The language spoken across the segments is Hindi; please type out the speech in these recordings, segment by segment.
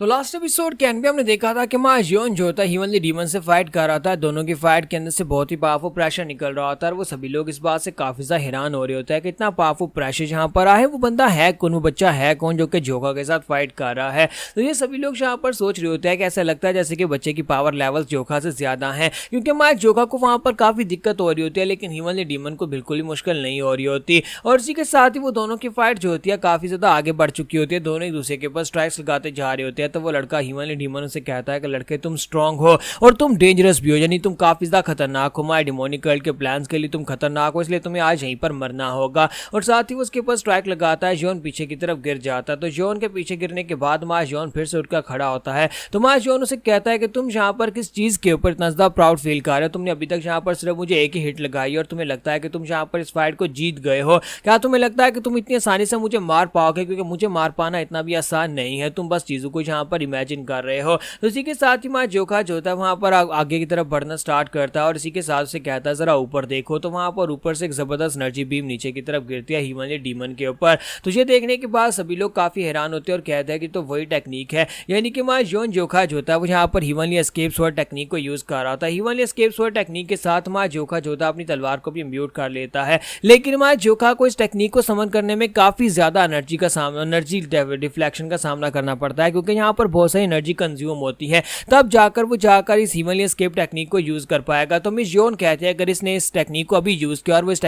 तो लास्ट एपिसोड के एंड में हमने देखा था कि माँ योन जो था ह्यूमनली डीमन से फाइट कर रहा था। दोनों की फाइट के अंदर से बहुत ही पावरफुल प्रेशर निकल रहा होता है और वो सभी लोग इस बात से काफी ज्यादा हैरान हो रहे होते हैं कि इतना पावरफुल प्रेशर जहाँ पर आए, वो बंदा है कौन, वो बच्चा है कौन जो कि जोका के साथ फाइट कर रहा है। तो ये सभी लोग यहाँ पर सोच रहे होते हैं कि ऐसा लगता है जैसे कि बच्चे की पावर लेवल जोका से ज्यादा है, क्योंकि माँ जोका को वहां पर काफी दिक्कत हो रही होती है, लेकिन ह्यूमनली डीमन को बिल्कुल ही मुश्किल नहीं हो रही होती। और इसी के साथ ही वो दोनों की फाइट जो होती है काफी ज्यादा आगे बढ़ चुकी होती है। दोनों एक दूसरे के ऊपर स्ट्राइक्स लगाते जा रहे होते हैं। तो वो लड़का ह्यूमनली डीमन उसे कहता है कि लड़के तुम स्ट्रांग हो और तुम डेंजरस भी हो, यानी तुम काफी ज्यादा खतरनाक हो, हमारे डिमोनिक वर्ल्ड के प्लान्स के लिए तुम खतरनाक हो, इसलिए तुम्हें आज यहीं पर मरना होगा। और साथ ही वो उसके ऊपर स्ट्राइक लगाता है। जॉन पीछे की तरफ गिर जाता है। तो जॉन के पीछे गिरने के बाद मास जॉन फिर से उठकर खड़ा होता है। तो मास जॉन उसे कहता है कि तुम यहाँ पर किस चीज के ऊपर इतना ज्यादा प्राउड फील कर रहे हो, तुमने अभी तक यहाँ पर सिर्फ मुझे एक ही हिट लगाई और तुम्हें लगता है कि तुम यहाँ पर इस फाइट को जीत गए हो। क्या तुम्हें लगता है कि तुम इतनी आसानी से मुझे मार पाओगे? क्योंकि मुझे मार पाना इतना भी आसान नहीं है, तुम बस चीजों को यहाँ पर इमेजिन कर रहे हो। तो इसी के साथ ही माँ जोका जो होता है वहां पर आगे की तरफ बढ़ना स्टार्ट करता है और इसी के साथ से कहता है जरा ऊपर देखो। तो वहां पर ऊपर से एक जबरदस्त एनर्जी बीम नीचे की तरफ गिरती है ह्यूमनली डीमन के ऊपर। तो ये देखने के बाद सभी लोग काफी हैरान होते हैं और कहते हैं कि तो वही टेक्निक है, यानी कि माँ जोन जोखा जो होता है वो यहाँ पर ह्यूमनली एस्केप स्वॉर्ड टेक्निक को यूज कर रहा था। ह्यूमनली एस्केप स्वॉर्ड टेक्निक के साथ माँ जोखा जो होता है अपनी तलवार को भी म्यूट कर लेता है, लेकिन माँ जोखा को इस टेक्निक को समन करने में काफी ज्यादा एनर्जी डिफ्लेक्शन का सामना करना पड़ता है, क्योंकि यहाँ पर बहुत सारी एनर्जी कंज्यूम होती है। तब जाकर वो इस ह्यूमनली एस्केप टेक्निक को यूज कर पाएगा। तो मिस जोन कहते हैं अगर इसने इस टेक्निक को अभी यूज किया और वो इस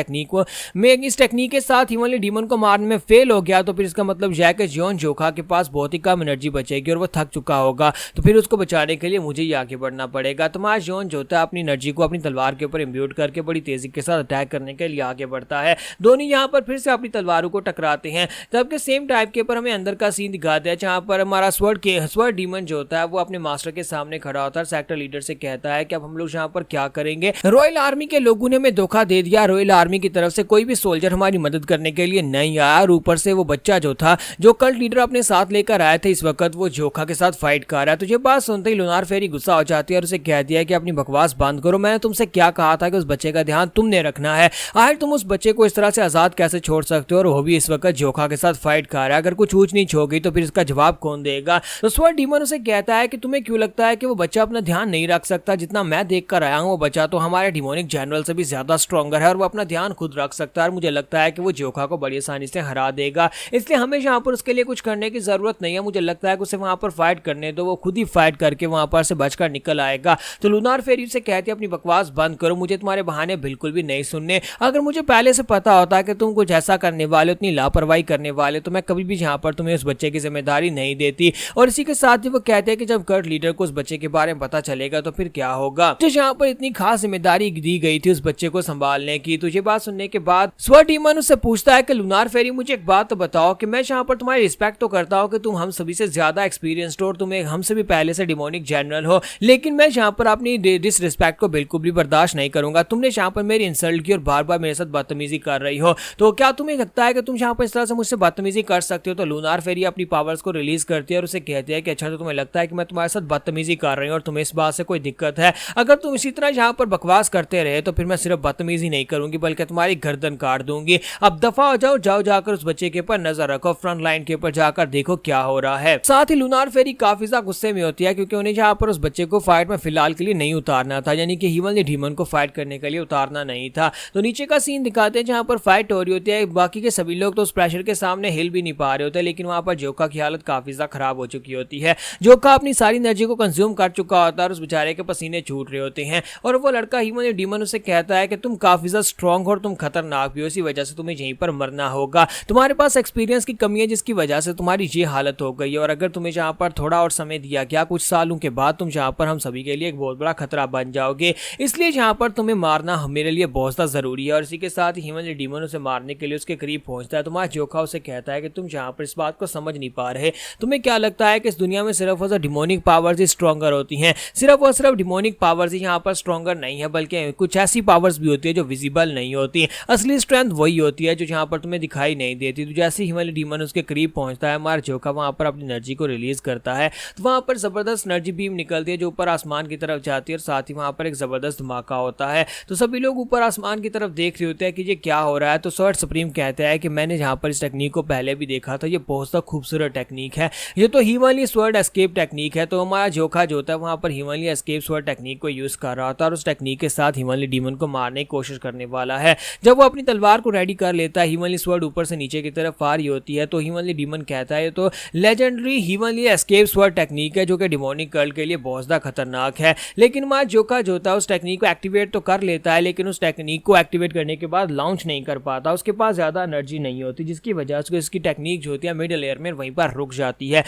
टेक्निक के साथ ह्यूमनली डीमन को मारने में फेल हो गया, तो फिर इसका मतलब यह है कि जॉन जोखा के पास बहुत ही कम एनर्जी बचेगी और वो थक चुका होगा। तो फिर उसको बचाने के लिए मुझे ही आगे बढ़ना पड़ेगा। तो मास जॉन जो होता है अपनी एनर्जी को अपनी तलवार के ऊपर इम्ब्यूट करके बड़ी तेजी के साथ अटैक करने के लिए आगे बढ़ता है। दोनों यहाँ पर फिर से अपनी तलवारों को टकराते हैं। जबकि सेम टाइप के ऊपर हमें अंदर का सीन दिखाते हैं जहां पर हमारा स्वर्ड डीमन जो होता है वो अपने मास्टर के सामने खड़ा होता है। सेक्टर लीडर से कहता है कि अब हम लोग यहाँ पर क्या करेंगे, रॉयल आर्मी के लोगों ने हमें धोखा दे दिया, रॉयल आर्मी की तरफ से कोई भी सोल्जर हमारी मदद करने के लिए नहीं आया और ऊपर से वो बच्चा जो था जो कल्ट लीडर अपने साथ लेकर आए थे इस वक्त वो जोखा के साथ फाइट कर रहा है। तो ये बात सुनते ही लुनार फेरी गुस्सा हो जाती है और उसे कह दिया कि अपनी बकवास बंद करो, मैंने तुमसे क्या कहा था कि उस बच्चे का ध्यान तुमने रखना है, आखिर तुम उस बच्चे को इस तरह से आजाद कैसे छोड़ सकते हो और वो भी इस वक्त जोखा के साथ फाइट कर रहा है, अगर कुछ ऊंच नीच होगी तो फिर इसका जवाब कौन देगा। तो स्वर्ड डीमन उसे कहता है कि तुम्हें क्यों लगता है कि वो बच्चा अपना ध्यान नहीं रख सकता, जितना मैं देख कर आया हूँ वो बच्चा तो हमारे डिमोनिक जनरल से भी ज्यादा स्ट्रॉन्गर है और वो अपना ध्यान खुद रख सकता है और मुझे लगता है कि वो जोखा को बड़ी आसानी से हरा देगा, इसलिए हमें यहाँ पर उसके लिए कुछ करने की जरूरत नहीं है, मुझे लगता है कि उसे वहां पर फाइट करने दो, वो खुद ही फाइट करके वहां पर से बचकर निकल आएगा। तो लुनार फेरी से कहती है अपनी बकवास बंद करो, मुझे तुम्हारे बहाने बिल्कुल भी नहीं सुनने, अगर मुझे पहले से पता होता कि तुम कुछ ऐसा करने वाले, उतनी लापरवाही करने वाले, तो मैं कभी भी यहाँ पर तुम्हें उस बच्चे की जिम्मेदारी नहीं देती। और इसी के साथ ही वो कहते हैं कि जब कर्ट लीडर को उस बच्चे के बारे में पता चलेगा तो फिर क्या होगा, तो यहाँ पर इतनी खास जिम्मेदारी दी गई थी उस बच्चे को संभालने की। तो ये बात सुनने के बाद स्वर्ड डीमन उससे पूछता है कि लुनार फेरी मुझे एक बात तो बताओ कि मैं यहाँ पर तुम्हारी रिस्पेक्ट तो करता हूँ कि तुम हम सभी से ज्यादा एक्सपीरियंस्ड हो, तुम्हें हमसे भी पहले से डिमोनिक जनरल हो, लेकिन मैं यहाँ पर अपनी डिसरिस्पेक्ट को बिल्कुल भी बर्दाश्त नहीं करूंगा, तुमने यहाँ पर मेरी इंसल्ट की और बार बार मेरे साथ बदतमीजी कर रही हो, तो क्या तुम्हें लगता है कि तुम यहाँ पर इस तरह से मुझसे बदतमीजी कर सकते हो। तो लुनार फेरी अपनी पावर्स को रिलीज करती है और उसे कहती है कि अच्छा तो तुम्हें लगता है कि मैं तुम्हारे साथ बदतमीजी कर रही हूँ और तुम्हें इस बात से कोई दिक्कत है, अगर तुम इसी तरह यहाँ पर बकवास करते रहे तो फिर मैं सिर्फ बदतमीजी नहीं करूंगी बल्कि तुम्हारी गर्दन काट दूंगी, अब दफा हो जाओ, जाओ जाकर उस बच्चे के ऊपर नजर रखो, फ्रंट लाइन के ऊपर जाकर देखो क्या हो रहा है। साथ ही लुनार फेरी काफी ज्यादा गुस्से में होती है क्योंकि उन्हें यहाँ पर उस बच्चे को फाइट में फिलहाल के लिए नहीं उतारना था, यानी कि ह्यूमनली डीमन को फाइट करने के लिए उतारना नहीं था। तो नीचे का सीन दिखाते हैं जहाँ पर फाइट हो रही होती है, बाकी के सभी लोग तो उस प्रेशर के सामने हिल भी नहीं पा रहे होते, लेकिन वहां पर जोका की हालत काफी ज्यादा खराब हो चुकी होती है। जोका अपनी सारी एनर्जी को कंज्यूम कर चुका होता है और उस बेचारे के पसीने छूट रहे होते हैं और वो लड़का ह्यूमनली डीमन उसे कहता है कि तुम काफी ज्यादा स्ट्रॉन्ग हो और तुम खतरनाक भी हो, इसी वजह से तुम्हें यहीं पर मरना होगा, तुम्हारे पास एक्सपीरियंस की कमी है जिसकी वजह से तुम्हारी ये हालत हो गई है और अगर तुम्हें यहाँ पर थोड़ा और समय दिया गया, कुछ सालों के बाद तुम यहाँ पर हम सभी के लिए एक बहुत बड़ा खतरा बन जाओगे, इसलिए यहाँ पर तुम्हें मारना मेरे लिए बहुत ज्यादा जरूरी है। और इसी के साथ ही ह्यूमनली डीमन उसे मारने के लिए उसके करीब पहुंचता है। तुम्हारा जोखा उसे कहता है कि तुम यहाँ पर इस बात को समझ नहीं पा रहे, तुम्हें क्या लगता है कि इस दुनिया में सिर्फ और डिमोनिक पावर्स ही स्ट्रॉन्गर होती हैं, सिर्फ और सिर्फ डिमोनिक पावर्स ही यहाँ पर स्ट्रॉन्गर नहीं है, बल्कि कुछ ऐसी पावर्स भी होती है जो विजिबल नहीं होती, असली स्ट्रेंथ वही होती है जो यहाँ पर तुम्हें दिखाई नहीं देती। तो जैसे ही ह्यूमनली डीमन उसके करीब पहुंचता है, हमारा जोखा वहां पर अपनी एनर्जी को रिलीज करता है, तो वहां पर जबरदस्त एनर्जी बीम निकलती है जो ऊपर आसमान की तरफ जाती है और साथ ही वहां पर एक जबरदस्त धमाका होता है। तो सभी लोग ऊपर आसमान की तरफ देख रहे होते हैं कि ये क्या हो रहा है। तो स्वर्ड सुप्रीम कहता है कि मैंने यहाँ पर इस टेक्निक को पहले भी देखा था, ये बहुत सा खूबसूरत टेक्निक है, ये तो हिमालय स्वर्ड एस्केप टेक्निक है। तो हमारा जोखा जो होता है वहां पर हिमालय एस्केप स्वर्ड टेक्निक को यूज कर रहा होता है और उस टेक्निक के साथ हिमालय डीमन को मारने की कोशिश करने वाला है। जब वो अपनी तलवार को रेडी कर लेता है, हिमालय स्वर्ड ऊपर से नीचे की तरफ आ रही होती है, तो हिमालय डीमन कहता है तो legendary Himalaya escape sword technique है जो कि डिमोनिक कर्ल के लिए बहुत ज्यादा खतरनाक है। लेकिन हमारा जोखा जो होता है उस टेक्निक को एक्टिवेट तो कर लेता है, लेकिन उस टेक्निक को एक्टिवेट करने के बाद लॉन्च नहीं कर पाता। उसके पास ज्यादा एनर्जी नहीं होती, जिसकी वजह से इसकी टेक्निक जो होती है मिडिल एयर में वहीं पर रुक जाती है।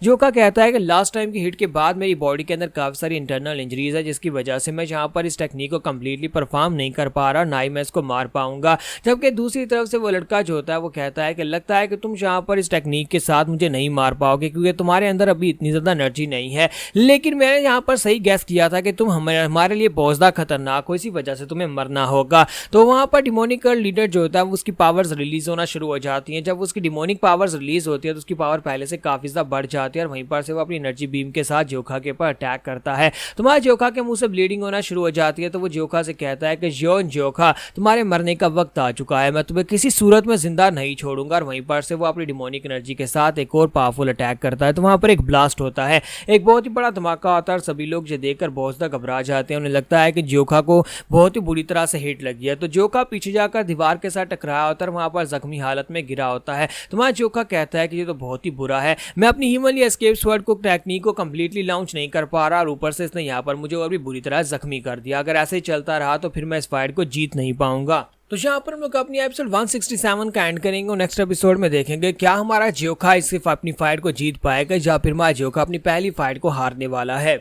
जोखा कहता है कि लास्ट टाइम की हिट के बाद मेरी बॉडी के अंदर काफ़ी सारी इंटरनल इंजरीज है, जिसकी वजह से मैं यहाँ पर इस टेक्निक को कम्प्लीटली परफॉर्म नहीं कर पा रहा, ना ही मैं इसको मार पाऊंगा। जबकि दूसरी तरफ से वो लड़का जो होता है वो कहता है कि लगता है कि तुम यहाँ पर इस टेक्निक के साथ मुझे नहीं मार पाओगे क्योंकि तुम्हारे अंदर अभी इतनी ज़्यादा एनर्जी नहीं है। लेकिन मैंने यहाँ पर सही गैस किया था कि तुम हमारे लिए बहुत ज़्यादा खतरनाक हो, इसी वजह से तुम्हें मरना होगा। तो वहाँ पर डिमोनिक लीडर जो होता है उसकी पावर्स रिलीज होना शुरू हो जाती हैं। जब उसकी डिमोनिक पावर्स रिलीज होती है तो उसकी पावर पहले से काफ़ी ज़्यादा बढ़ जाती है और वहीं पर से अपनी एनर्जी बीम के साथ जोखा के ऊपर अटैक करता है। तुम्हारे जोखा के मुंह से ब्लीडिंग होना शुरू हो जाती है। तो वो जोखा से कहता है कि योन जोखा, तुम्हारे मरने का वक्त आ चुका है, मैं तुम्हें किसी सूरत में जिंदा नहीं छोड़ूंगा। और वहीं पर से वो अपनी डिमोनिक एनर्जी के साथ एक और पावरफुल अटैक करता है। तो वहां पर एक ब्लास्ट होता है, एक बहुत ही बड़ा धमाका होता है और सभी लोग ये देखकर बहुत ज्यादा घबरा जाते हैं। उन्हें लगता है कि जोखा को बहुत ही बुरी तरह से हिट लगी है। तो जोखा पीछे जाकर दीवार के साथ टकराया होता है, वहां पर जख्मी हालत में गिरा होता है। तुम्हारा जोखा कहता है कि ये तो बहुत ही बुरा है, मैं अपनी हिमालय एस्केप स्वर्ड को टेक्निक को कंप्लीटली लॉन्च नहीं कर पा रहा और ऊपर से इसने यहाँ पर मुझे और भी बुरी तरह जख्मी कर दिया। अगर ऐसे ही चलता रहा तो फिर मैं इस फाइट को जीत नहीं पाऊंगा। तो यहाँ पर हम लोग अपनी एपिसोड 167 का एंड करेंगे और नेक्स्ट एपिसोड में देखेंगे क्या हमारा जोखा सिर्फ अपनी फाइट को जीत पाएगा या फिर हमारा जोखा अपनी पहली फाइट को हारने वाला है।